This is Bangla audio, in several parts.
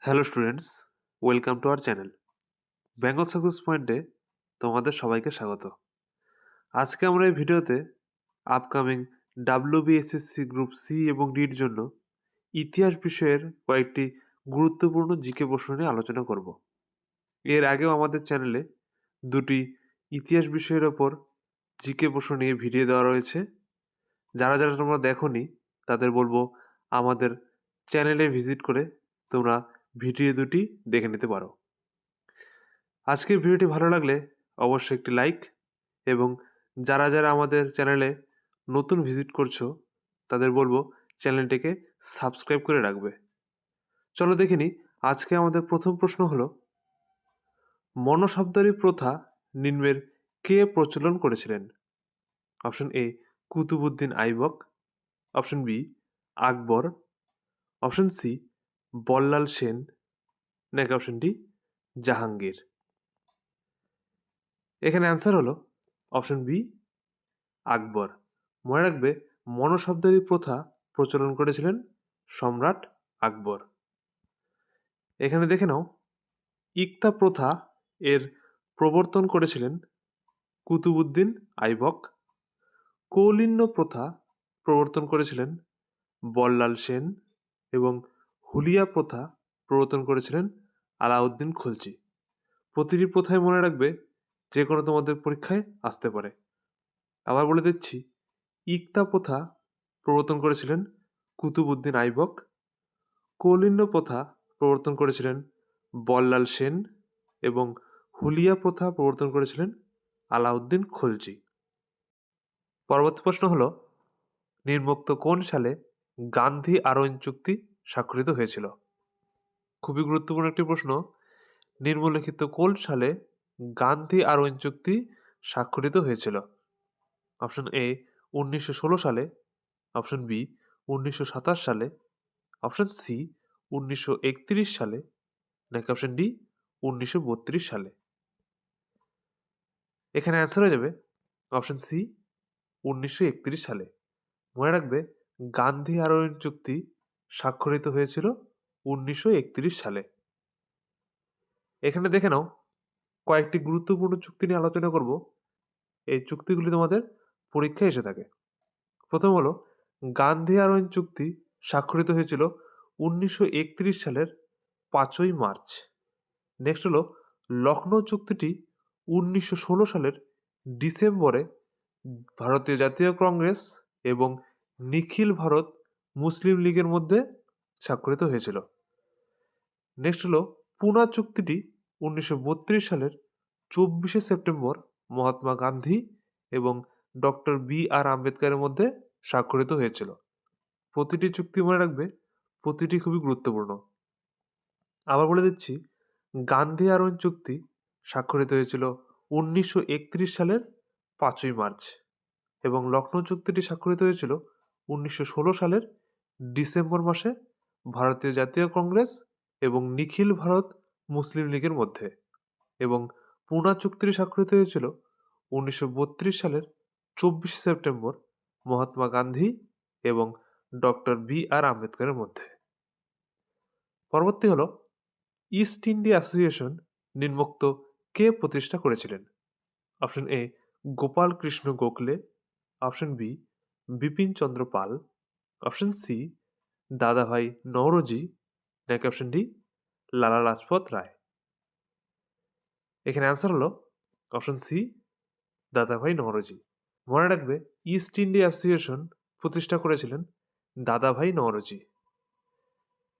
Hello students, welcome to our channel Bengal success পয়েন্টে তোমাদের সবাইকে স্বাগত। আজকে আমরা এই ভিডিওতে আপকামিং ডাব্লিউবিএসএসসি গ্রুপ সি এবং ডির জন্য ইতিহাস বিষয়ের কয়েকটি গুরুত্বপূর্ণ জিকে প্রশ্ন নিয়ে আলোচনা করব। এর আগেও আমাদের চ্যানেলে দুটি ইতিহাস বিষয়ের ওপর জিকে প্রশ্ন নিয়ে ভিডিও দেওয়া রয়েছে। যারা যারা তোমরা দেখোনি তাদের বলবো আমাদের চ্যানেলে ভিজিট করে তোমরা ভিডিও দুটি দেখে নিতে পারো। আজকের ভিডিওটি ভালো লাগলে অবশ্যই একটি লাইক এবং যারা যারা আমাদের চ্যানেলে নতুন ভিজিট করছো তাদের বলবো চ্যানেলটিকে সাবস্ক্রাইব করে রাখবে। চলো দেখে নিই। আজকে আমাদের প্রথম প্রশ্ন হলো, মনশব্দারি প্রথা নিম্নের কে প্রচলন করেছিলেন? Option A Qutubuddin Aibak, option B Akbar, option C Ballal Sen, নাকি অপশন ডি জাহাঙ্গীর। এখানে অ্যান্সার হলো অপশন বি আকবর। মনে রাখবে, মনশব্দারি প্রথা প্রচলন করেছিলেন সম্রাট আকবর। এখানে দেখে নাও, ইকতা প্রথা এর প্রবর্তন করেছিলেন কুতুবুদ্দিন আইবক। কৌলিন্য প্রথা প্রবর্তন করেছিলেন বল্লাল সেন এবং হুলিয়া প্রথা প্রবর্তন করেছিলেন আলাউদ্দিন খলজি। প্রতিটি প্রথায় মনে রাখবে যে কোনো তোমাদের পরীক্ষায় আসতে পারে। আবার বলে দিচ্ছি, ইকতা প্রথা প্রবর্তন করেছিলেন কুতুবুদ্দিন আইবক। কৌলিন্য প্রথা প্রবর্তন করেছিলেন বল্লাল সেন এবং হুলিয়া প্রথা প্রবর্তন করেছিলেন আলাউদ্দিন খলজি। পরবর্তী প্রশ্ন হলো, নিম্নোক্ত কোন সালে গান্ধী আরোইন চুক্তি স্বাক্ষরিত হয়েছিল? খুবই গুরুত্বপূর্ণ একটি প্রশ্ন। নিম্নলিখিত কোন সালে গান্ধী আরোইন চুক্তি স্বাক্ষরিত হয়েছিল? অপশন এ 1916 সালে, অপশন বি 1927 সালে, অপশন সি 1931 সালে, নাকি অপশন ডি 1932 সালে। এখানে অ্যান্সার হয়ে যাবে অপশন সি 1931 সালে। মনে রাখবে, গান্ধী আরোইন চুক্তি স্বাক্ষরিত হয়েছিল 1931 সালে। এখানে দেখে নাও, কয়েকটি গুরুত্বপূর্ণ চুক্তি নিয়ে আলোচনা করব। এই চুক্তিগুলি তোমাদের পরীক্ষায় এসে থাকে। প্রথম হলো, গান্ধী আরোইন চুক্তি স্বাক্ষরিত হয়েছিল 1931 সালের 5ই মার্চ। নেক্সট হলো, লখনৌ চুক্তিটি 1916 সালের ডিসেম্বরে ভারতীয় জাতীয় কংগ্রেস এবং নিখিল ভারত মুসলিম লীগের মধ্যে স্বাক্ষরিত হয়েছিল। নেক্সট হলো, পুনা চুক্তিটি 1932 সালের 24শে সেপ্টেম্বর মহাত্মা গান্ধী এবং ডক্টর বি আর আম্বেদকরের মধ্যে স্বাক্ষরিত হয়েছিল। প্রতিটি চুক্তি মনে রাখবে, প্রতিটি খুবই গুরুত্বপূর্ণ। আবার বলে দিচ্ছি, গান্ধী আরোইন চুক্তি স্বাক্ষরিত হয়েছিল 1931 সালের 5ই মার্চ এবং লখনৌ চুক্তিটি স্বাক্ষরিত হয়েছিল 1916 সালের ডিসেম্বর মাসে ভারতীয় জাতীয় কংগ্রেস এবং নিখিল ভারত মুসলিম লীগের মধ্যে, এবং পুনা চুক্তিটি স্বাক্ষরিত হয়েছিল 1932 সালের 24শে সেপ্টেম্বর মহাত্মা গান্ধী এবং ডক্টর বি আর আম্বেদকরের মধ্যে। পরবর্তী হলো, ইস্ট ইন্ডিয়া অ্যাসোসিয়েশন নিম্নোক্ত কে প্রতিষ্ঠা করেছিলেন? Option A Gopal Krishna Gokhale, option B Bipin Chandra Pal, option C Dadabhai Naoroji, নাকি অপশন ডি লালা লাজপত রায়। এখানে অ্যান্সার হলো অপশন সি দাদাভাই নওরোজি। মনে রাখবে, ইস্ট ইন্ডিয়া অ্যাসোসিয়েশন প্রতিষ্ঠা করেছিলেন দাদাভাই নওরোজি।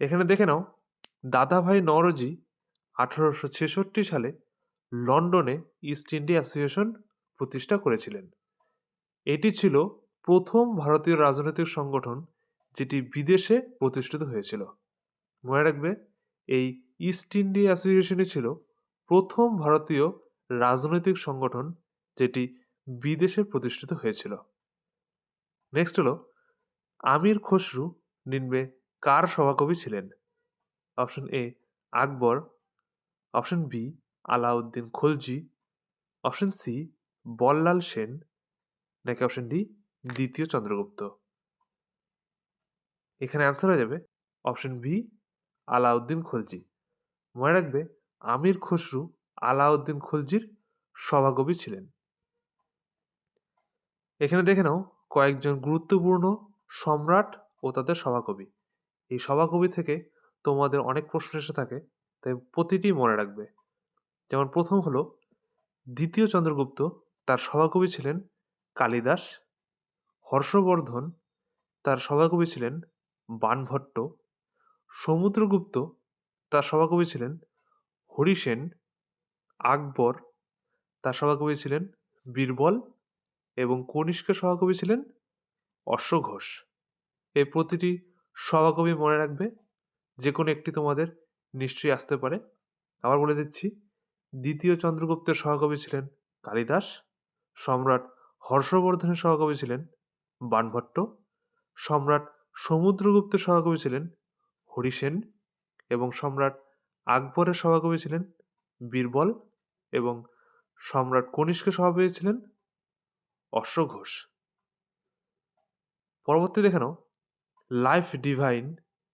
এখানে দেখে নাও, দাদাভাই নওরোজি 1866 সালে লন্ডনে ইস্ট ইন্ডিয়া অ্যাসোসিয়েশন প্রতিষ্ঠা করেছিলেন। এটি ছিল প্রথম ভারতীয় রাজনৈতিক সংগঠন যেটি বিদেশে প্রতিষ্ঠিত হয়েছিল। মনে রাখবে, এই ইস্ট ইন্ডিয়া অ্যাসোসিয়েশনই ছিল প্রথম ভারতীয় রাজনৈতিক সংগঠন যেটি বিদেশে প্রতিষ্ঠিত হয়েছিল। নেক্সট হলো, আমির খসরু নিম্নে কার সভাকবি ছিলেন? Option A Akbar, option B Alauddin Khalji, option C Ballal Sen, নাকি অপশন ডি দ্বিতীয় চন্দ্রগুপ্ত। এখানে অ্যান্সার হয়ে যাবে অপশন বি আলাউদ্দিন খলজি। মনে রাখবে আমির খসরু আলাউদ্দিন খলজির সভাকবি ছিলেন। এখানে দেখে নাও কয়েকজন গুরুত্বপূর্ণ সম্রাট ও তাদের সভাকবি। এই সভাকবি থেকে তোমাদের অনেক প্রশ্ন এসে থাকে, তাই প্রতিটি মনে রাখবে। যেমন প্রথম হলো দ্বিতীয় চন্দ্রগুপ্ত, তার সভাকবি ছিলেন কালিদাস। হর্ষবর্ধন, তার সভাকবি ছিলেন বাণভট্ট। সমুদ্রগুপ্ত, তার সভাকবি ছিলেন হরিসেন। আকবর, তার সভাকবি ছিলেন বীরবল এবং কনিষ্কের সভাকবি ছিলেন অশ্বঘোষ। এই প্রতিটি সভাকবি মনে রাখবে, যে কোনো একটি তোমাদের নিশ্চয়ই আসতে পারে। আবার বলে দিচ্ছি, দ্বিতীয় চন্দ্রগুপ্তের সহকবি ছিলেন কালিদাস। সম্রাট হর্ষবর্ধনের সহকবি ছিলেন বাণভট্ট। সম্রাট সমুদ্রগুপ্তের সহকবি ছিলেন হরিসেন এবং সম্রাট আকবরের সভাকবি ছিলেন বীরবল এবং সম্রাট কনিষ্কের সভাকবি ছিলেন অশ্বঘোষ। পরবর্তী দেখে নাও লাইফ ডিভাইন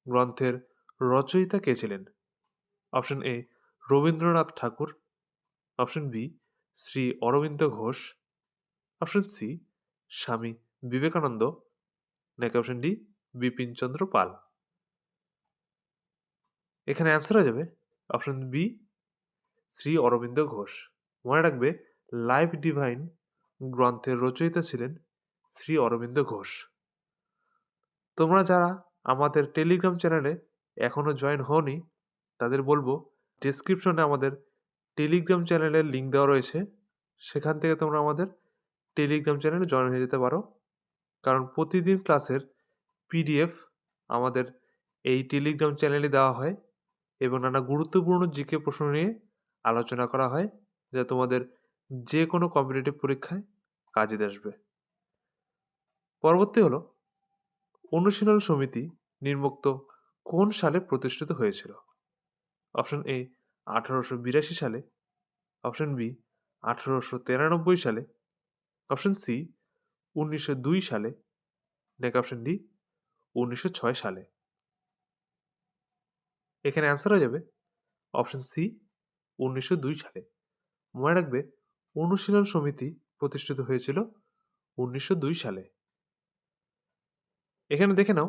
গ্রন্থের রচয়িতা কে ছিলেন? Option A Rabindranath Tagore, option B Sri Aurobindo Ghosh, option C Swami Vivekananda, নাকি অপশন ডি বিপিন চন্দ্র পাল। এখানে অ্যান্সার হয়ে যাবে অপশন বি শ্রী অরবিন্দ ঘোষ। মনে রাখবে লাইফ ডিভাইন গ্রন্থের রচয়িতা ছিলেন শ্রী অরবিন্দ ঘোষ। তোমরা যারা আমাদের টেলিগ্রাম চ্যানেলে এখনো জয়েন হওনি, তাদের বলবো ডেসক্রিপশনে আমাদের টেলিগ্রাম চ্যানেলের লিঙ্ক দেওয়া রয়েছে, সেখান থেকে তোমরা আমাদের টেলিগ্রাম চ্যানেলে জয়েন হয়ে যেতে পারো। কারণ প্রতিদিন ক্লাসের পিডিএফ আমাদের এই টেলিগ্রাম চ্যানেলে দেওয়া হয় এবং নানা গুরুত্বপূর্ণ জিকে প্রশ্ন নিয়ে আলোচনা করা হয়, যা তোমাদের যে কোনো কম্পিটিটিভ পরীক্ষায় কাজে আসবে। পরবর্তী হলো অনুশীলন সমিতি নির্মুক্ত কোন সালে প্রতিষ্ঠিত হয়েছিল? অপশন এ 1882 সালে, অপশন বি 1893 সালে, অপশন সি 1902 সালে, নাকি অপশন ডি 1906 সালে। এখানে অ্যান্সার হয়ে যাবে অপশন সি 1902 সালে। মনে রাখবে অনুশীলন সমিতি প্রতিষ্ঠিত হয়েছিল 1902 সালে। এখানে দেখে নাও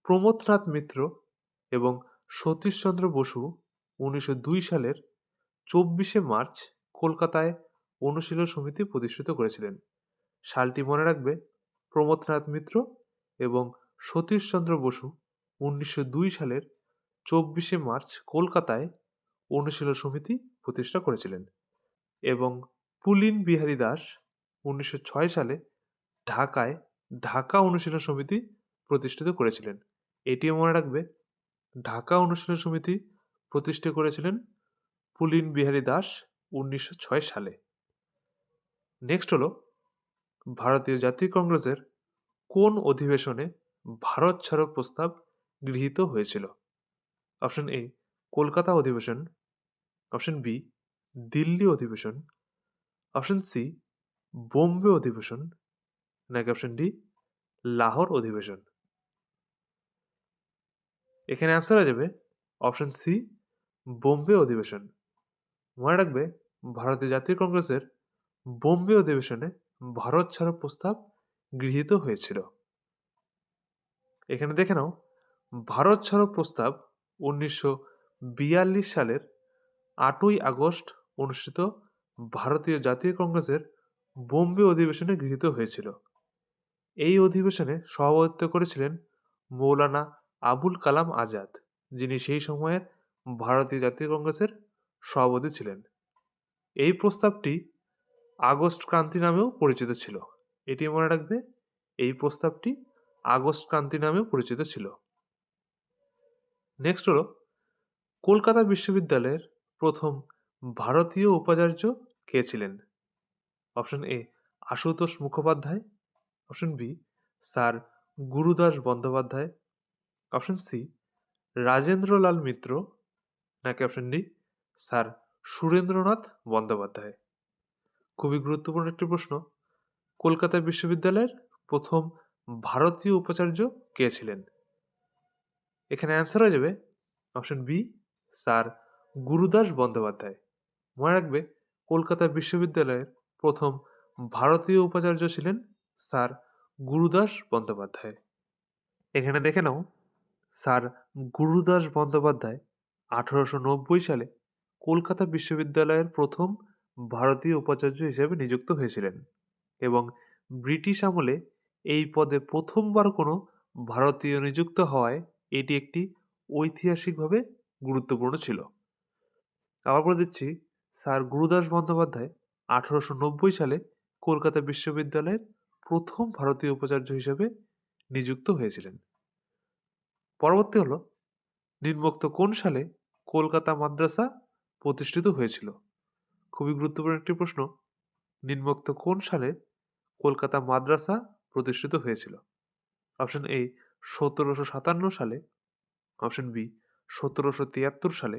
প্রমথনাথ মিত্র এবং সতীশচন্দ্র বসু 1902 সালের 24শে মার্চ কলকাতায় অনুশীলন সমিতি প্রতিষ্ঠিত করেছিলেন। সালটি মনে রাখবে প্রমথনাথ মিত্র এবং সতীশচন্দ্র বসু 1902 সালের 24শে মার্চ কলকাতায় অনুশীলন সমিতি প্রতিষ্ঠা করেছিলেন এবং পুলিন বিহারী দাস 1906 সালে ঢাকায় ঢাকা অনুশীলন সমিতি প্রতিষ্ঠিত করেছিলেন। এটিও মনে রাখবে ঢাকা অনুশীলন সমিতি প্রতিষ্ঠা করেছিলেন পুলিন বিহারী দাস 1906 সালে। নেক্সট হলো ভারতীয় জাতীয় কংগ্রেসের কোন অধিবেশনে ভারত ছাড়ো প্রস্তাব গৃহীত হয়েছিল? অপশন এ কলকাতা অধিবেশন, অপশন বি দিল্লি অধিবেশন, অপশন সি বোম্বে অধিবেশন, নাকি অপশন ডি লাহোর অধিবেশন। এখানে অ্যান্সার হয়ে যাবে অপশন সি বোম্বে অধিবেশন। মনে রাখবে ভারতীয় জাতীয় কংগ্রেসের বোম্বে অধিবেশনে ভারত ছাড়ো প্রস্তাব গৃহীত হয়েছিল। এখানে দেখে নাও ভারত ছাড়ো প্রস্তাব 1942 সালের 8ই আগস্ট অনুষ্ঠিত ভারতীয় জাতীয় কংগ্রেসের বোম্বে অধিবেশনে গৃহীত হয়েছিল। এই অধিবেশনে সভাপতিত্ব করেছিলেন মৌলানা আবুল কালাম আজাদ, যিনি সেই সময়ের ভারতীয় জাতীয় কংগ্রেসের সভাপতি ছিলেন। এই প্রস্তাবটি আগস্ট ক্রান্তি নামেও পরিচিত ছিল। এটি মনে রাখবে এই প্রস্তাবটি আগস্ট ক্রান্তি নামেও পরিচিত ছিল। নেক্সট হলো কলকাতা বিশ্ববিদ্যালয়ের প্রথম ভারতীয় উপাচার্য কে ছিলেন? Option A Ashutosh Mukhopadhyay, option B sir Gurudas Bandyopadhyay, option C Rajendralal Mitra, নাকি option D sir Surendranath Bandyopadhyay. খুবই গুরুত্বপূর্ণ একটি প্রশ্ন, কলকাতা বিশ্ববিদ্যালয়ের প্রথম ভারতীয় উপাচার্য কে ছিলেন? এখানে অ্যান্সার হয়ে যাবে option B sir Gurudas Bandyopadhyay. মনে রাখবে কলকাতা বিশ্ববিদ্যালয়ের প্রথম ভারতীয় উপাচার্য ছিলেন স্যার গুরুদাস বন্দ্যোপাধ্যায়। এখানে দেখে নাও, স্যার গুরুদাস বন্দ্যোপাধ্যায় 1890 সালে কলকাতা বিশ্ববিদ্যালয়ের প্রথম ভারতীয় উপাচার্য হিসেবে নিযুক্ত হয়েছিলেন এবং ব্রিটিশ আমলে এই পদে প্রথমবার কোনো ভারতীয় নিযুক্ত হওয়ায় এটি একটি ঐতিহাসিকভাবে গুরুত্বপূর্ণ ছিল। আবার বলে দিচ্ছি, স্যার গুরুদাস বন্দ্যোপাধ্যায় 1890 সালে কলকাতা বিশ্ববিদ্যালয়ের প্রথম ভারতীয় উপাচার্য হিসেবে নিযুক্ত হয়েছিলেন। পরবর্তী হলো, নিম্নোক্ত কোন সালে কলকাতা মাদ্রাসা প্রতিষ্ঠিত হয়েছিল? খুবই গুরুত্বপূর্ণ একটি প্রশ্ন। নিম্নোক্ত কোন সালে কলকাতা মাদ্রাসা প্রতিষ্ঠিত হয়েছিল? অপশন এ 1757 সালে, অপশন বি 1773 সালে,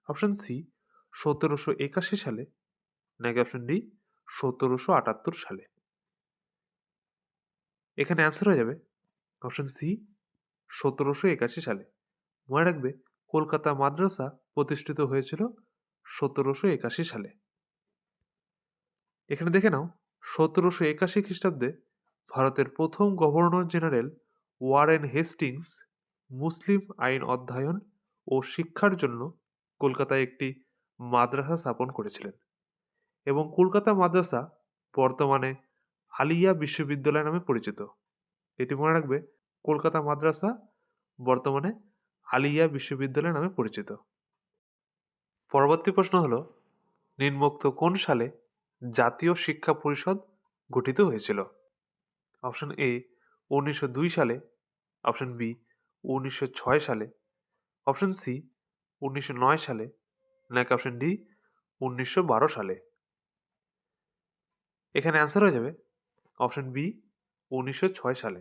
অপশন সি 1781 সালে, নাকি অপশন ডি 1778 সালে। এখানে অ্যান্সার হয়ে যাবে অপশন সি 1781 সালে। মনে রাখবে কলকাতা মাদ্রাসা প্রতিষ্ঠিত হয়েছিল 1781 সালে। এখানে দেখে নাও, 1781 খ্রিস্টাব্দে ভারতের প্রথম গভর্নর জেনারেল ওয়ারেন হেস্টিংস মুসলিম আইন অধ্যয়ন ও শিক্ষার জন্য কলকাতায় একটি মাদ্রাসা স্থাপন করেছিলেন এবং কলকাতা মাদ্রাসা বর্তমানে আলিয়া বিশ্ববিদ্যালয় নামে পরিচিত। এটি মনে রাখবে, কলকাতা মাদ্রাসা বর্তমানে আলিয়া বিশ্ববিদ্যালয় নামে পরিচিত। পরবর্তী প্রশ্ন হলো, নিম্নোক্ত কোন সালে জাতীয় শিক্ষা পরিষদ গঠিত হয়েছিল? অপশন এ 1902 সালে, অপশন বি 1906 সালে, অপশন সি 1909 সালে, নাকি অপশন ডি 1912 সালে। এখানে অ্যান্সার হয়ে যাবে অপশন বি 1906 সালে।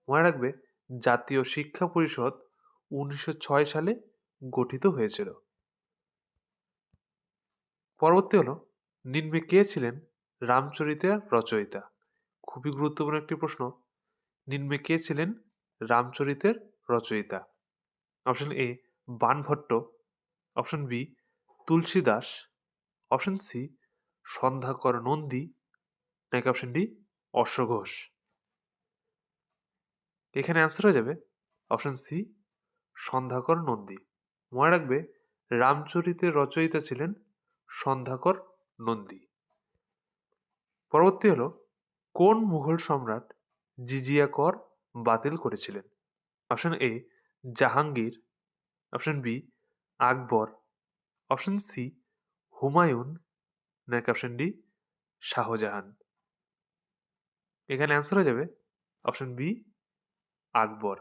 মনে রাখবে জাতীয় শিক্ষা পরিষদ 1906 সালে গঠিত হয়েছিল। পরবর্তী হলো, নিম্নে কে ছিলেন রামচরিতের রচয়িতা? খুবই গুরুত্বপূর্ণ একটি প্রশ্ন। নিম্নে কে ছিলেন রামচরিতের রচয়িতা? Option A Banabhatta, option B Tulsidas, option C Sandhyakar Nandi, নাকি অপশন ডি অশ্বঘোষ। এখানে অ্যান্সার হয়ে যাবে অপশন সি সন্ধ্যাকর নন্দী। মনে রাখবে রামচরিতের রচয়িতা ছিলেন সন্ধ্যাকর নন্দী। পরবর্তী হলো, কোন মুঘল সম্রাট জিজিয়া কর বাতিল করেছিলেন? Option A Jahangir, option B Akbar, option C Humayun, নাকি অপশন ডি শাহজাহান। এখানে অ্যান্সার হয়ে যাবে অপশন বি আকবর।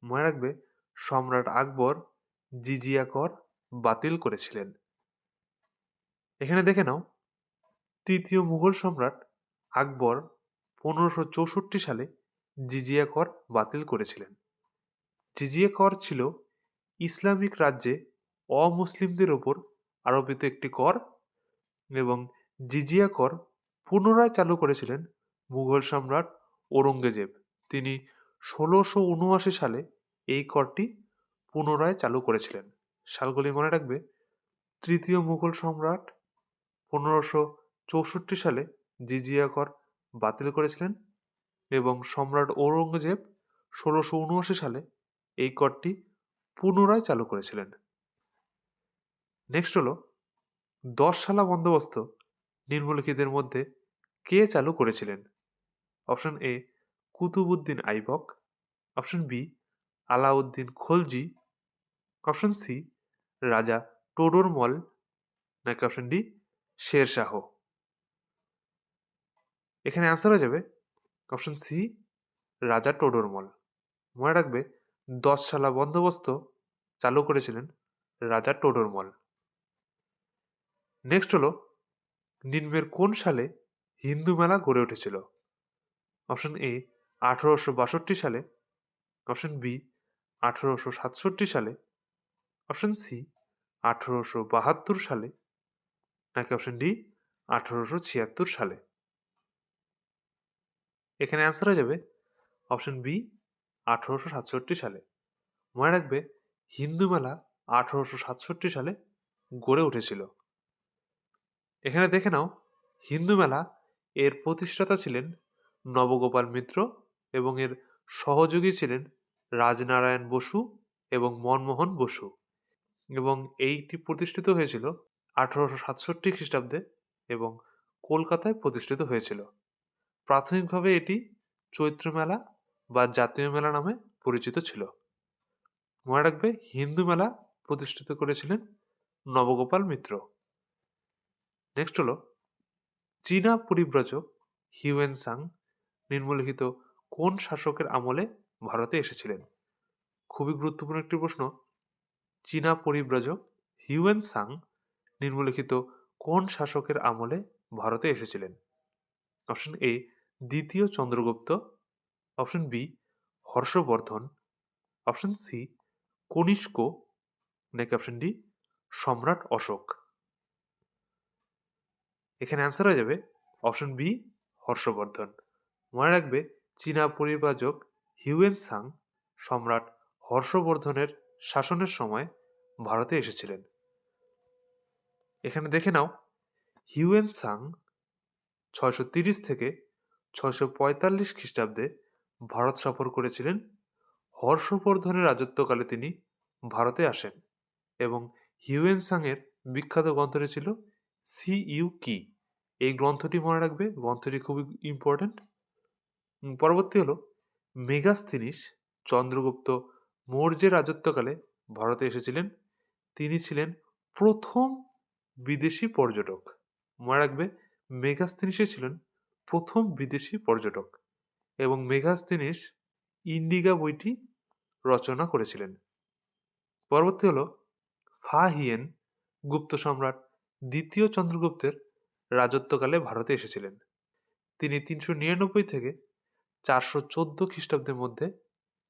মনে রাখবে সম্রাট আকবর জিজিয়া কর বাতিল করেছিলেন। এখানে দেখে নাও, তৃতীয় মুঘল সম্রাট আকবর 1564 সালে জিজিয়া কর বাতিল করেছিলেন। জিজিয়া কর ছিল ইসলামিক রাজ্যে অমুসলিমদের ওপর আরোপিত একটি কর এবং জিজিয়া কর পুনরায় চালু করেছিলেন মুঘল সম্রাট ঔরঙ্গজেব। তিনি 1679 সালে এই করটি পুনরায় চালু করেছিলেন। সালগুলি মনে রাখবে, তৃতীয় মুঘল সম্রাট 1564 সালে জিজিয়া কর বাতিল করেছিলেন এবং সম্রাট ঔরঙ্গজেব 1679 সালে এই করটি পুনরায় চালু করেছিলেন। নেক্সট হলো, 10 সালা বন্দোবস্ত নিম্নলিখিতের মধ্যে কে চালু করেছিলেন? Option A Qutbuddin Aibak, option B Alauddin Khalji, option C Raja Todarmal, নাকি অপশন ডি শের শাহ। এখানে অ্যান্সার হয়ে যাবে অপশন সি রাজা টোডরমল। মনে রাখবে 10 সালা বন্দোবস্ত চালু করেছিলেন রাজা টোডরমল। নেক্সট হলো, নিম্নের কোন সালে হিন্দু মেলা গড়ে উঠেছিল? অপশন এ 1862 সালে, অপশন বি 1867 সালে, অপশন সি 1872 সালে, নাকি অপশন ডি 1876 সালে। এখানে অ্যান্সার হয়ে যাবে অপশন বি 1867 সালে। মনে রাখবে হিন্দু মেলা 1867 সালে গড়ে উঠেছিল। এখানে দেখে নাও, হিন্দু মেলা এর প্রতিষ্ঠাতা ছিলেন নবগোপাল মিত্র এবং এর সহযোগী ছিলেন রাজনারায়ণ বসু এবং মনমোহন বসু, এবং এইটি প্রতিষ্ঠিত হয়েছিল 1867 খ্রিস্টাব্দে এবং কলকাতায় প্রতিষ্ঠিত হয়েছিল। প্রাথমিকভাবে এটি চৈত্র মেলা বা জাতীয় মেলা নামে পরিচিত ছিল। মনে রাখবে, হিন্দু মেলা প্রতিষ্ঠিত করেছিলেন নবগোপাল মিত্র। নেক্সট হলো, চীনা পরিব্রাজক হিউয়েন সাং নিম্নলিখিত কোন শাসকের আমলে ভারতে এসেছিলেন? খুবই গুরুত্বপূর্ণ একটি প্রশ্ন। চীনা পরিব্রাজক হিউয়েন সাং নিম্নলিখিত কোন শাসকের আমলে ভারতে এসেছিলেন? অপশন এ দ্বিতীয় Chandragupta, option B Harshavardhana, option C Kanishka, নাকি অপশন ডি সম্রাট অশোক। এখানে অ্যান্সার হয়ে যাবে অপশন বি হর্ষবর্ধন। মনে রাখবে, চীনা পরিব্রাজক হিউয়েন সাং সম্রাট হর্ষবর্ধনের শাসনের সময় ভারতে এসেছিলেন। এখানে দেখে নাও, হিউয়েন সাং 630 থেকে 645 খ্রিস্টাব্দে ভারত সফর করেছিলেন। হর্ষবর্ধনের রাজত্বকালে তিনি ভারতে আসেন এবং হিউয়েন সাং এর বিখ্যাত গ্রন্থটি ছিল সিইউ কি। এই গ্রন্থটি মনে রাখবে, গ্রন্থটি খুবই ইম্পর্টেন্ট। পরবর্তী হলো, মেগাস্থিনিস চন্দ্রগুপ্ত মৌর্যের রাজত্বকালে ভারতে এসেছিলেন। তিনি ছিলেন প্রথম বিদেশি পর্যটক। মনে রাখবে, মেগাস্থিনিসে ছিলেন প্রথম বিদেশি পর্যটক এবং মেগাস্থিনিস ইন্ডিগা বইটি রচনা করেছিলেন। পরবর্তী হলো, ফা হিয়েন গুপ্ত সম্রাট দ্বিতীয় চন্দ্রগুপ্তের রাজত্বকালে ভারতে এসেছিলেন। তিনি 399 থেকে 414 খ্রিস্টাব্দের মধ্যে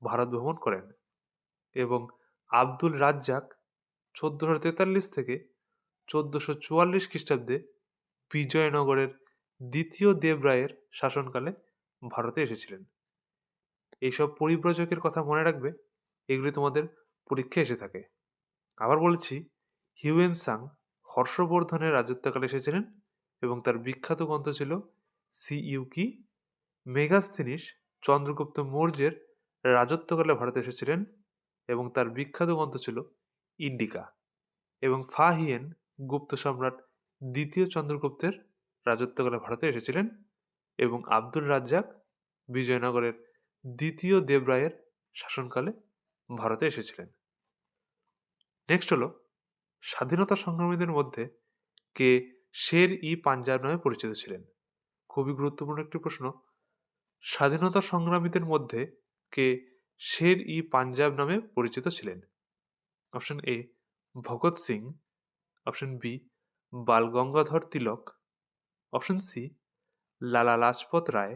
ভারত ভ্রমণ করেন এবং আব্দুল রাজ্জাক 1443 থেকে 1444 খ্রিস্টাব্দে বিজয়নগরের দ্বিতীয় দেবরায়ের শাসনকালে ভারতে এসেছিলেন। এইসব পরিব্রাজকের কথা মনে রাখবে, এগুলি তোমাদের পরীক্ষায় এসে থাকে। আবার বলছি, হিউয়েন সাং হর্ষবর্ধনের রাজত্বকালে এসেছিলেন এবং তার বিখ্যাত গ্রন্থ ছিল সিইউ কি। মেগাস্থিনিস চন্দ্রগুপ্ত মৌর্যের রাজত্বকালে ভারতে এসেছিলেন এবং তার বিখ্যাত গ্রন্থ ছিল ইন্ডিকা। এবং ফা হিয়েন গুপ্ত সম্রাট দ্বিতীয় চন্দ্রগুপ্তের রাজত্বকালে ভারতে এসেছিলেন এবং আব্দুল রাজ্জাক বিজয়নগরের দ্বিতীয় দেবরায়ের শাসনকালে ভারতে এসেছিলেন। নেক্সট হলো, স্বাধীনতা সংগ্রামীদের মধ্যে কে শের ই পাঞ্জাব নামে পরিচিত ছিলেন? খুবই গুরুত্বপূর্ণ একটি প্রশ্ন। স্বাধীনতা সংগ্রামীদের মধ্যে কে শের ই পাঞ্জাব নামে পরিচিত ছিলেন? Option A Bhagat Singh, option B Bal Gangadhar Tilak, option C Lala Lajpat রায়,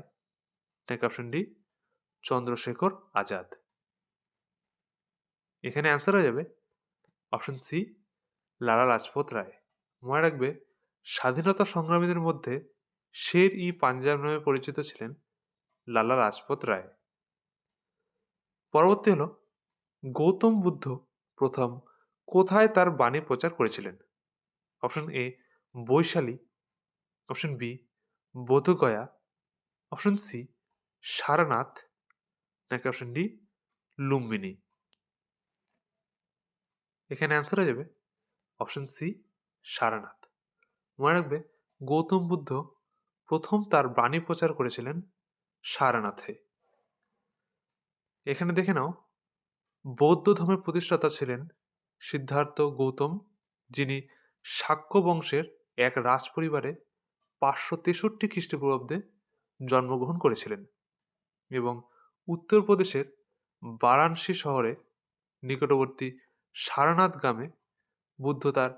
নাকি অপশন ডি চন্দ্রশেখর আজাদ। এখানে অ্যান্সার হয়ে যাবে অপশন সি লালা লাজপত রায়। মনে রাখবে, স্বাধীনতা সংগ্রামীদের মধ্যে শের ই পাঞ্জাব নামে পরিচিত ছিলেন লালা লাজপত রায়। পরবর্তী হলো, গৌতম বুদ্ধ প্রথম কোথায় তার বাণী প্রচার করেছিলেন? Option A Vaishali, option B Bodhgaya, option C Sarnath, নাকি অপশন ডি লুম্বিনী। এখানে অ্যান্সার হয়ে যাবে অপশন সি সারনাথ। মনে রাখবে, গৌতম বুদ্ধ প্রথম তার বাণী প্রচার করেছিলেন সারনাথে। এখানে দেখে নাও, বৌদ্ধ ধর্মের প্রতিষ্ঠাতা ছিলেন সিদ্ধার্থ গৌতম, যিনি শাক্য বংশের এক রাজ পরিবারে 563 খ্রিস্টপূর্বাব্দে জন্মগ্রহণ করেছিলেন এবং উত্তরপ্রদেশের বারাণসী শহরে নিকটবর্তী সারনাথ গ্রামে বুদ্ধ তার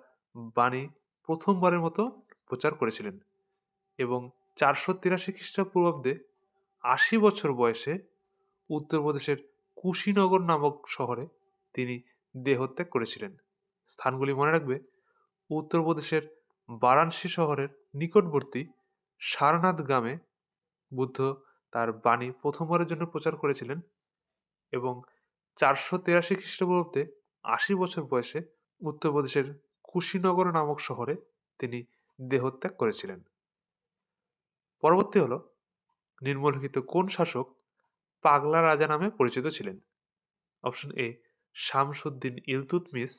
বাণী প্রথমবারের মতো প্রচার করেছিলেন এবং 483 খ্রিস্টপূর্বাব্দে 80 বছর বয়সে উত্তরপ্রদেশের কুশীনগর নামক শহরে তিনি দেহত্যাগ করেছিলেন। স্থানগুলি মনে রাখবে, উত্তরপ্রদেশের বারাণসী শহরের নিকটবর্তী সারনাথ গ্রামে বুদ্ধ তার বাণী প্রথমবারের জন্য প্রচার করেছিলেন এবং 483 খ্রিস্টপূর্বাব্দে 80 বছর বয়সে উত্তরপ্রদেশের কুশীনগর নামক শহরে তিনি দেহত্যাগ করেছিলেন। পরবর্তী হলো, নিম্নলিখিত কোন শাসক পাগলা রাজা নামে পরিচিত ছিলেন? Option A Shamsuddin Iltutmish,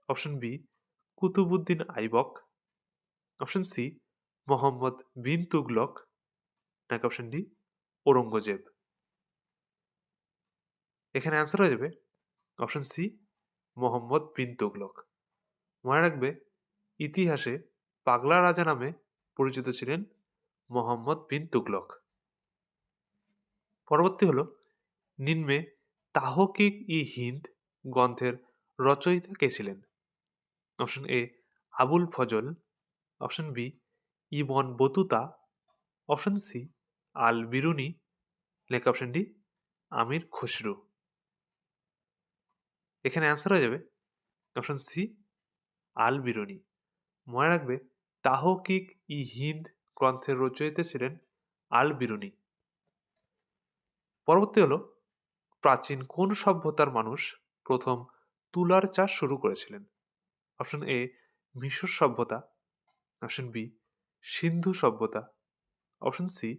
option B Qutbuddin Aibak, option C Muhammad bin Tughlaq, নাকি অপশন ডি ঔরঙ্গজেব। এখানে অ্যান্সার হয়ে যাবে অপশন সি মোহাম্মদ বিন তুগলক। মনে রাখবে, ইতিহাসে পাগলা রাজা নামে পরিচিত ছিলেন মোহাম্মদ বিন তুগলক। পরবর্তী হলো, নিম্নে তাহকিক ই হিন্দ গ্রন্থের রচয়িতা কে ছিলেন? Option A Abul Fazl, option B Ibn Battuta, option C Al Biruni, নাকি অপশন ডি আমির খসরু। এখানে অ্যান্সার হয়ে যাবে অপশন সি আল বিরুনি। মনে রাখবে, তাহকিক ই হিন্দ গ্রন্থের রচয়িতা ছিলেন আল বিরুনি। পরবর্তী হলো, প্রাচীন কোন সভ্যতার মানুষ প্রথম তুলার চাষ শুরু করেছিলেন? অপশন এ মিশর সভ্যতা, অপশন বি সিন্ধু সভ্যতা, অপশন সি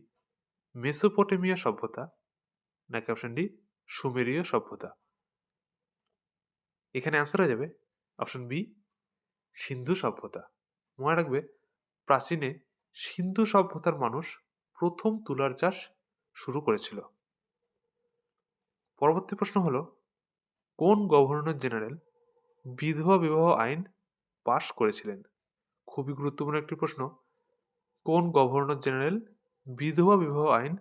মেসোপটেমিয়া সভ্যতা, নাকি অপশন ডি সুমেরীয় সভ্যতা। এখানে অ্যান্সার হয়ে যাবে অপশন বি সিন্ধু সভ্যতা। মনে রাখবে, প্রাচীনে সিন্ধু সভ্যতার মানুষ প্রথম তুলার চাষ শুরু করেছিল। পরবর্তী প্রশ্ন হলো, কোন গভর্নর জেনারেল বিধবা বিবাহ আইন পাশ করেছিলেন? খুবই গুরুত্বপূর্ণ একটি প্রশ্ন। কোন গভর্নর জেনারেল বিধবা বিবাহ আইন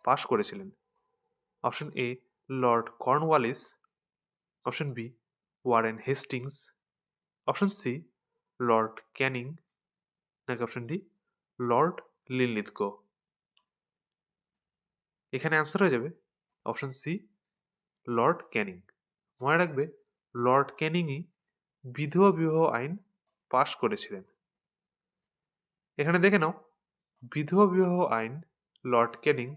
পাশ করেছিলেন? Option A Lord Cornwallis, option B Warren Hastings, option C Lord Canning, নাকি অপশন ডি লর্ড লিনলিথগো। এখানে অ্যান্সার হয়ে যাবে অপশন সি লর্ড ক্যানিং। মনে রাখবে, লর্ড ক্যানিংই বিধবা বিবাহ আইন পাশ করেছিলেন। এখানে দেখে নাও, বিধবা বিবাহ আইন লর্ড ক্যানিং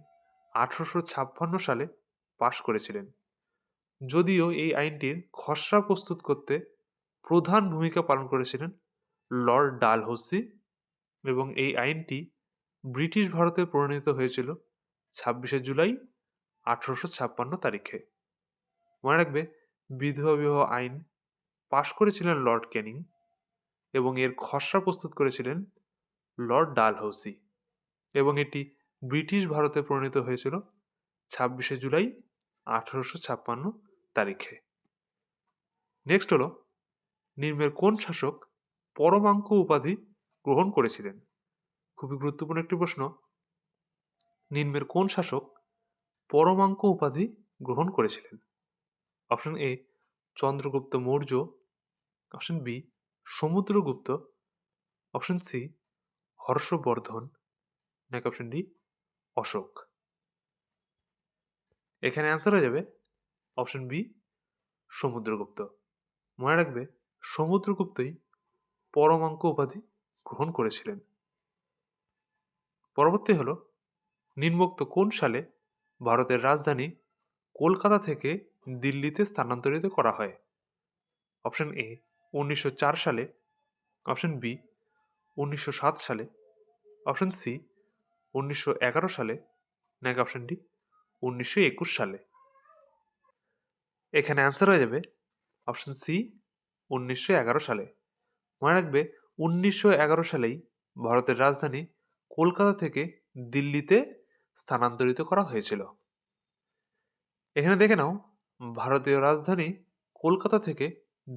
1856 সালে পাশ করেছিলেন। যদিও এই আইনটির খসড়া প্রস্তুত করতে প্রধান ভূমিকা পালন করেছিলেন লর্ড ডালহৌসি, এবং এই আইনটি ব্রিটিশ ভারতে প্রণীত হয়েছিল 26শে জুলাই 1856 তারিখে। মনে রাখবে, বিধবা বিবাহ আইন পাশ করেছিলেন লর্ড ক্যানিং এবং এর খসড়া প্রস্তুত করেছিলেন লর্ড ডালহৌসি, এবং এটি ব্রিটিশ ভারতে প্রণীত হয়েছিল 26শে জুলাই 1856 তারিখে। নেক্সট হলো, নিম্নের কোন শাসক পরমাঙ্ক উপাধি গ্রহণ করেছিলেন? খুবই গুরুত্বপূর্ণ একটি প্রশ্ন। নিম্নের কোন শাসক পরমাঙ্ক উপাধি গ্রহণ করেছিলেন? Option A Chandragupta Maurya, option B Samudragupta, option C Harshavardhana, নাকি অপশন ডি অশোক। এখানে অ্যান্সার হয়ে যাবে অপশন বি সমুদ্রগুপ্ত। মনে রাখবে, সমুদ্রগুপ্তই পরমাঙ্ক উপাধি গ্রহণ করেছিলেন। পরবর্তী হলো, নিম্নোক্ত কোন সালে ভারতের রাজধানী কলকাতা থেকে দিল্লিতে স্থানান্তরিত করা হয়? অপশন এ 1904 সালে, অপশন বি 1907 সালে, অপশন সি 1911 সালে, নাকি অপশন ডি 1921 সালে। এখানে অ্যান্সার হয়ে যাবে অপশন সি 1911 সালে। মনে রাখবে, 1911 সালেই ভারতের রাজধানী কলকাতা থেকে দিল্লিতে স্থানান্তরিত করা হয়েছিল। এখানে দেখে নাও, ভারতীয় রাজধানী কলকাতা থেকে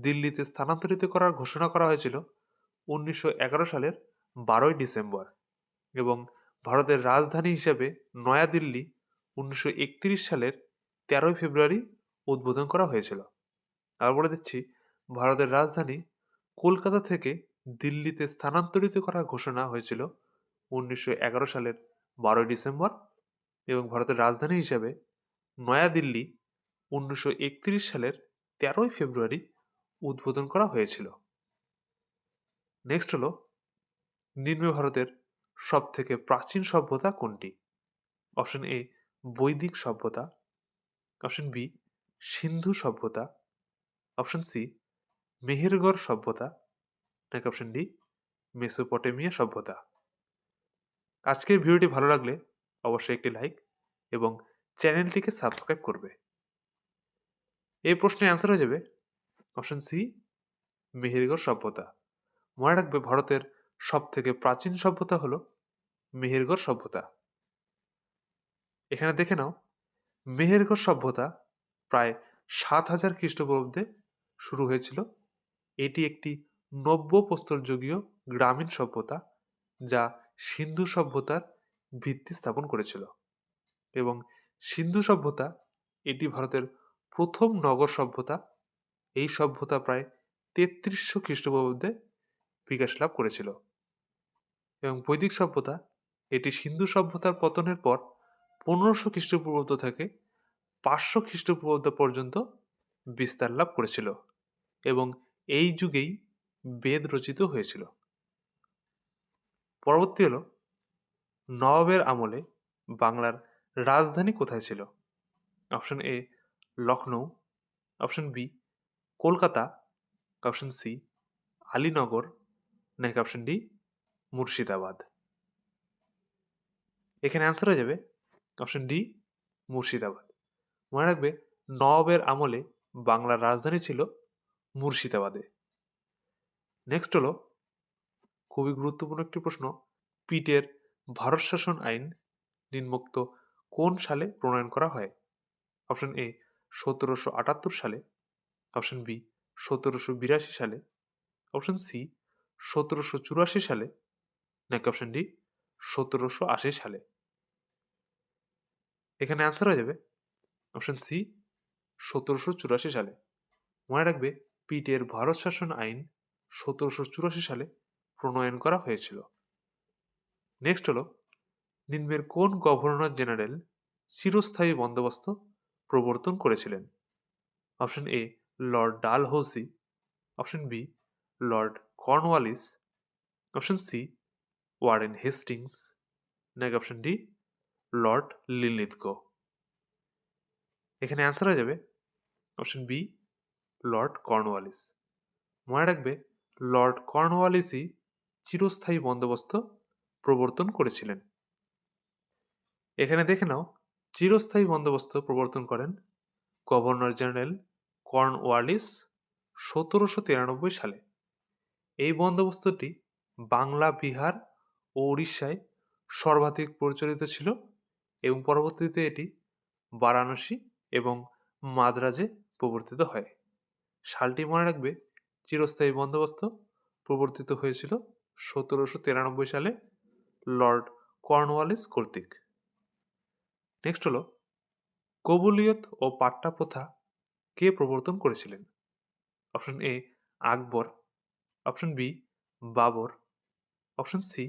দিল্লিতে স্থানান্তরিত করার ঘোষণা করা হয়েছিল 1911 সালের 12ই ডিসেম্বর, এবং ভারতের রাজধানী হিসেবে নয়াদিল্লি 1931 সালের 13ই ফেব্রুয়ারি উদ্বোধন করা হয়েছিল। আবার বলে দিচ্ছি, ভারতের রাজধানী কলকাতা থেকে দিল্লিতে স্থানান্তরিত করার ঘোষণা হয়েছিল 1911 সালের 12ই ডিসেম্বর, এবং ভারতের রাজধানী হিসেবে নয়াদিল্লি 1931 সালের 13ই ফেব্রুয়ারি উদ্বোধন করা হয়েছিল। নেক্সট হলো, নিম্ন ভারতের সব থেকে প্রাচীন সভ্যতা কোনটি? অপশন এ বৈদিক সভ্যতা, অপশন বি সিন্ধু সভ্যতা, অপশন সি মেহেরগড় সভ্যতা, নাকি অপশন ডি মেসোপটেমিয়া সভ্যতা? আজকের ভিডিওটি ভালো লাগলে অবশ্যই একটি লাইক এবং চ্যানেলটিকে সাবস্ক্রাইব করবে। এই প্রশ্নের অ্যান্সার হয়ে যাবে অপশন সি মেহেরগড় সভ্যতা। মনে রাখবে ভারতের সব থেকে প্রাচীন সভ্যতা হলো মেহেরগড় সভ্যতা। এখানে দেখে নাও, মেহেরগড় সভ্যতা প্রায় ৭,০০০ খ্রিস্টপূর্বাব্দে শুরু হয়েছিল। এটি একটি নব্য প্রস্তরযুগীয় গ্রামীণ সভ্যতা যা সিন্ধু সভ্যতার ভিত্তি স্থাপন করেছিল, এবং সিন্ধু সভ্যতা এটি ভারতের প্রথম নগর সভ্যতা। এই সভ্যতা প্রায় ৩৩০০ খ্রিস্টপূর্বাব্দে বিকাশ লাভ করেছিল, এবং বৈদিক সভ্যতা এটি সিন্ধু সভ্যতার পতনের পর ১৫০০ খ্রিস্টপূর্বাব্দ থেকে ৫০০ খ্রিস্টপূর্বাব্দ পর্যন্ত বিস্তার লাভ করেছিল, এবং এই যুগেই বেদ রচিত হয়েছিল। পরবর্তী হল, নবাবের আমলে বাংলার রাজধানী কোথায় ছিল? Option A Lucknow, option B Kolkata, option C Alinagar, নাকি অপশন ডি মুর্শিদাবাদ? এখানে অ্যান্সার হয়ে যাবে অপশন ডি মুর্শিদাবাদ। মনে রাখবে নবাবের আমলে বাংলার রাজধানী ছিল মুর্শিদাবাদে। নেক্সট হলো খুবই গুরুত্বপূর্ণ একটি প্রশ্ন, পিটের ভারত শাসন আইন নিম্নোক্ত কোন সালে প্রণয়ন করা হয়? অপশন এ ১৭৭৮ সালে, অপশন বি ১৭৮২ সালে, অপশন সি ১৭৮৪ সালে, নাকি অপশন ডি ১৭৮০ সালে? এখানে অ্যান্সার হয়ে যাবে অপশন সি ১৭৮৪ সালে। মনে রাখবে পিটের ভারত শাসন আইন ১৭৮৪ সালে প্রণয়ন করা হয়েছিল। নেক্সট হলো, নিম্নের কোন গভর্নর জেনারেল চিরস্থায়ী বন্দোবস্ত প্রবর্তন করেছিলেন? Option A Lord Dalhousie, option B Lord Cornwallis, option C Warren Hastings, নাকি অপশন ডি লর্ড লিনলিথগো? এখানে অ্যান্সার হয়ে যাবে অপশন বি লর্ড কর্নওয়ালিস। মনে রাখবে লর্ড কর্নওয়ালিসই চিরস্থায়ী বন্দোবস্ত প্রবর্তন করেছিলেন। এখানে দেখে নাও, চিরস্থায়ী বন্দোবস্ত প্রবর্তন করেন গভর্নর জেনারেল কর্নওয়ালিস ১৭৯৩ সালে। এই বন্দোবস্তটি বাংলা, বিহার ও উড়িষ্যায় সর্বাধিক প্রচলিত ছিল, এবং পরবর্তীতে এটি বারাণসী এবং মাদ্রাজে প্রবর্তিত হয়। সালটি মনে রাখবে, চিরস্থায়ী বন্দোবস্ত প্রবর্তিত হয়েছিল ১৭৯৩ সালে লর্ড কর্নওয়ালিস কর্তৃক। নেক্সট হলো, কবুলিয়ত ও পাট্টা প্রথা কে প্রবর্তন করেছিলেন? Option A Akbar, option B Babur, option C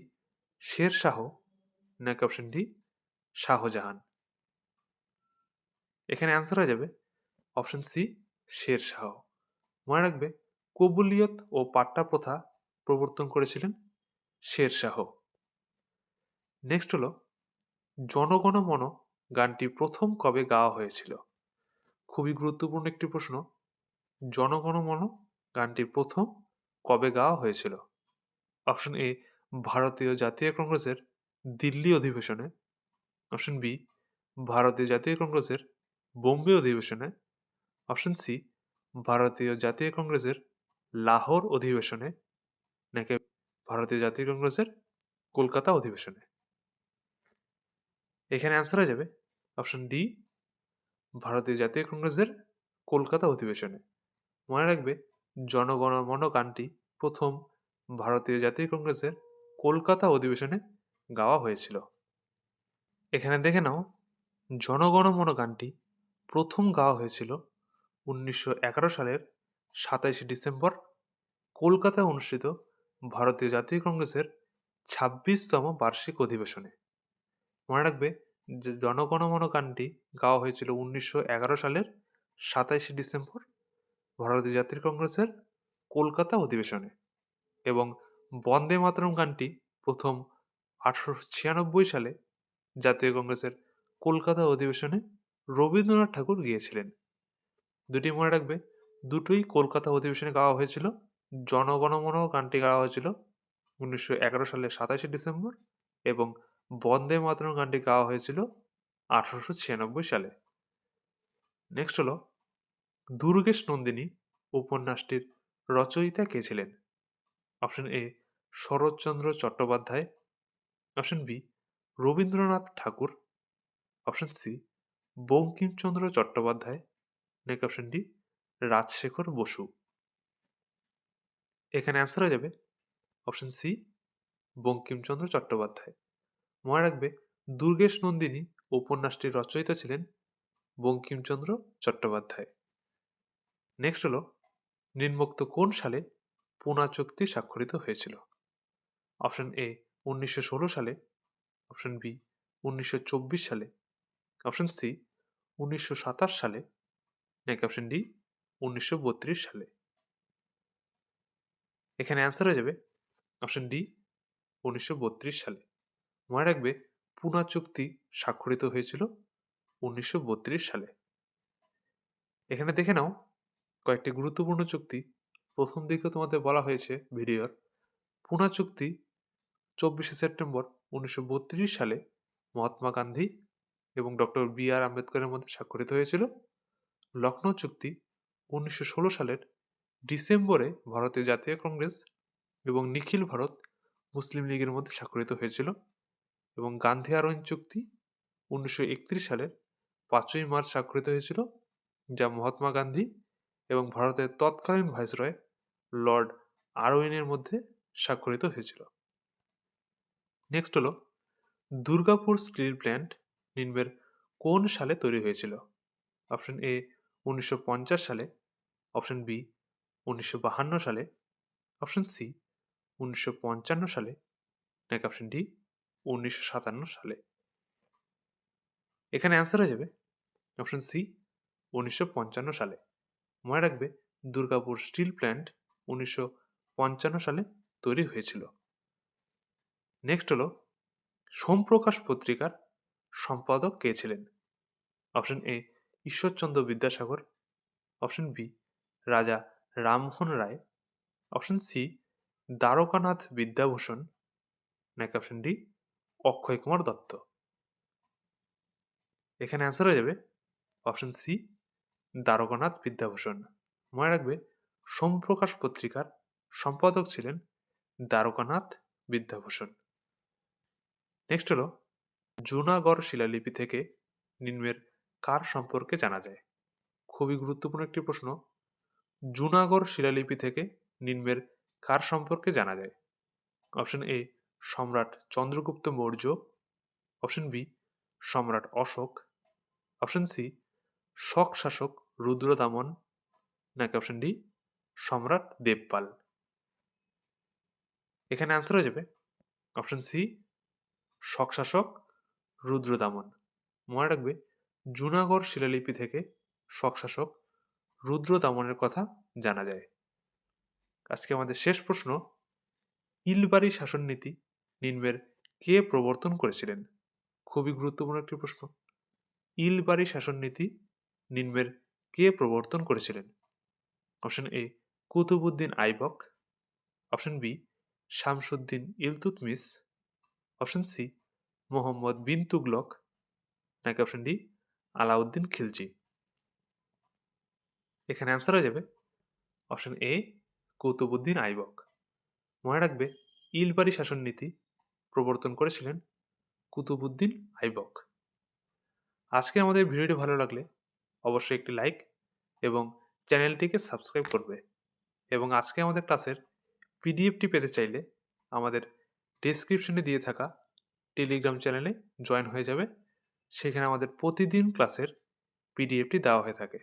Sher Shah, নাকি অপশন ডি শাহজাহান? এখানে অ্যান্সার হয়ে যাবে অপশন সি শের শাহ। মনে রাখবে কবুলিয়ত ও পাট্টা প্রথা প্রবর্তন করেছিলেন শের শাহ। নেক্সট হলো, জনগণ মন গানটি প্রথম কবে গাওয়া হয়েছিল? খুবই গুরুত্বপূর্ণ একটি প্রশ্ন, জনগণ মন গানটি প্রথম কবে গাওয়া হয়েছিল? অপশন এ ভারতীয় জাতীয় কংগ্রেসের দিল্লি অধিবেশনে, অপশন বি ভারতীয় জাতীয় কংগ্রেসের বোম্বে অধিবেশনে, অপশন সি ভারতীয় জাতীয় কংগ্রেসের লাহোর অধিবেশনে, নাকি ভারতীয় জাতীয় কংগ্রেসের কলকাতা অধিবেশনে? এখানে অ্যান্সার হয়ে যাবে অপশন ডি ভারতীয় জাতীয় কংগ্রেসের কলকাতা অধিবেশনে। মনে রাখবে জনগণ মন গানটি প্রথম ভারতীয় জাতীয় কংগ্রেসের কলকাতা অধিবেশনে গাওয়া হয়েছিল। এখানে দেখে নাও, জনগণ মন গানটি প্রথম গাওয়া হয়েছিল ১৯১১ সালের ২৭শে ডিসেম্বর কলকাতায় অনুষ্ঠিত ভারতীয় জাতীয় কংগ্রেসের ২৬তম বার্ষিক অধিবেশনে। মনে রাখবে যে জনগণ মন গানটি গাওয়া হয়েছিল ১৯১১ সালের ২৭শে ডিসেম্বর ভারতীয় জাতীয় কংগ্রেসের কলকাতা অধিবেশনে, এবং বন্দে মাতরম গানটি প্রথম ১৮৯৬ সালে জাতীয় কংগ্রেসের কলকাতা অধিবেশনে রবীন্দ্রনাথ ঠাকুর গিয়েছিলেন। দুটি মনে রাখবে, দুটোই কলকাতা অধিবেশনে গাওয়া হয়েছিল, জনগণমনও গানটি গাওয়া হয়েছিল 1911 সালের 27শে ডিসেম্বর এবং বন্দে মাতরম গানটি গাওয়া হয়েছিল 1896 সালে। নেক্সট হলো দুর্গেশ নন্দিনী উপন্যাসটির রচয়িতা কে ছিলেন? Option A Saratchandra Chattopadhyay, option B Rabindranath Tagore, option C Bankimchandra Chattopadhyay, নাকি অপশন ডি রাজশেখর বসু। এখানে অ্যান্সার হয়ে যাবে অপশন সি বঙ্কিমচন্দ্র চট্টোপাধ্যায়। মনে রাখবে দুর্গেশ নন্দিনী উপন্যাসটির রচয়িতা ছিলেন বঙ্কিমচন্দ্র চট্টোপাধ্যায়। নেক্সট হলো নিম্নোক্ত কোন সালে পুনা চুক্তি স্বাক্ষরিত হয়েছিল? অপশন এ 1916 সালে, অপশন বি 1924 সালে, অপশন সি 1927 সালে, নাকি অপশন ডি 1932 সালে। এখানে অ্যান্সার হয়ে যাবে অপশন ডি 1932 সালে। মনে রাখবে পুনা চুক্তি স্বাক্ষরিত হয়েছিল 1932 সালে। এখানে দেখে নাও কয়েকটি গুরুত্বপূর্ণ চুক্তি। প্রথম দিকে তোমাদের বলা হয়েছে ভিডিওর পুনা চুক্তি 24শে সেপ্টেম্বর 1932 সালে মহাত্মা গান্ধী এবং ডক্টর বি আর আম্বেদকরের মধ্যে স্বাক্ষরিত হয়েছিল। লখনৌ চুক্তি 1916 সালের ডিসেম্বরে ভারতীয় জাতীয় কংগ্রেস এবং নিখিল ভারত মুসলিম লীগের মধ্যে স্বাক্ষরিত হয়েছিল। এবং গান্ধী আরোইন চুক্তি 1931 সালের 5ই মার্চ স্বাক্ষরিত হয়েছিল, যা মহাত্মা গান্ধী এবং ভারতের তৎকালীন ভাইসরয় লর্ড আরওয়েনের মধ্যে স্বাক্ষরিত হয়েছিল। নেক্সট হলো দুর্গাপুর স্টিল প্ল্যান্ট নিম্নের কোন সালে তৈরি হয়েছিল? অপশন এ 1950 সালে, অপশন বি 1952 সালে, অপশন সি 1955 সালে, নাকি অপশন ডি 1957 সালে। এখানে অ্যান্সার হয়ে যাবে অপশন সি 1955 সালে। মনে রাখবে দুর্গাপুর স্টিল প্ল্যান্ট 1955 সালে তৈরি হয়েছিল। নেক্সট হলো সোমপ্রকাশ পত্রিকার সম্পাদক কে ছিলেন? Option A Ishwarchandra Vidyasagar, option B Raja Rammohan Roy, option C Dwarkanath Vidyabhushan, নাকি অপশন ডি অক্ষয় কুমার দত্ত। এখানে অ্যান্সার হয়ে যাবে অপশন সি দ্বারকানাথ বিদ্যাভূষণ। মনে রাখবে সোমপ্রকাশ পত্রিকার সম্পাদক ছিলেন দ্বারকানাথ বিদ্যাভূষণ। নেক্সট হলো জুনাগড় শিলালিপি থেকে নিম্নের কার সম্পর্কে জানা যায়? খুবই গুরুত্বপূর্ণ একটি প্রশ্ন। জুনাগড় শিলালিপি থেকে নিম্নের কার সম্পর্কে জানা যায়? অপশন এ সম্রাট চন্দ্রগুপ্ত মৌর্য, অপশন বি সম্রাট অশোক, অপশন সি শক শাসক রুদ্রদামন, নাকি অপশন ডি সম্রাট দেবপাল। এখানে অ্যান্সার হয়ে যাবে অপশন সি শক শাসক রুদ্রদামন। মনে রাখবে জুনাগড় শিলালিপি থেকে শক শাসক রুদ্রদামনের কথা জানা যায়। আজকে আমাদের শেষ প্রশ্ন, ইলবাড়ি শাসন নীতি নিম্নের কে প্রবর্তন করেছিলেন? খুবই গুরুত্বপূর্ণ একটি প্রশ্ন। ইলবাড়ি শাসন নীতি নিম্নের কে প্রবর্তন করেছিলেন? Option A Qutbuddin Aibak, option B Shamsuddin Iltutmish, option C Muhammad bin Tughlaq, নাকি অপশন ডি আলাউদ্দিন খিলজি। এখানে অ্যান্সার হয়ে যাবে অপশন এ কুতুবউদ্দিন আইবক। মনে রাখবে ইলবাড়ি শাসন নীতি প্রবর্তন করেছিলেন কুতুবউদ্দিন আইবক। আজকে আমাদের ভিডিওটি ভালো লাগলে অবশ্যই একটি লাইক এবং চ্যানেলটিকে সাবস্ক্রাইব করবে। এবং আজকে আমাদের ক্লাসের পিডিএফটি পেতে চাইলে আমাদের ডেসক্রিপশনে দিয়ে থাকা টেলিগ্রাম চ্যানেলে জয়েন হয়ে যাবে। সেখানে আমাদের প্রতিদিন ক্লাসের পিডিএফটি দেওয়া হয়ে থাকে।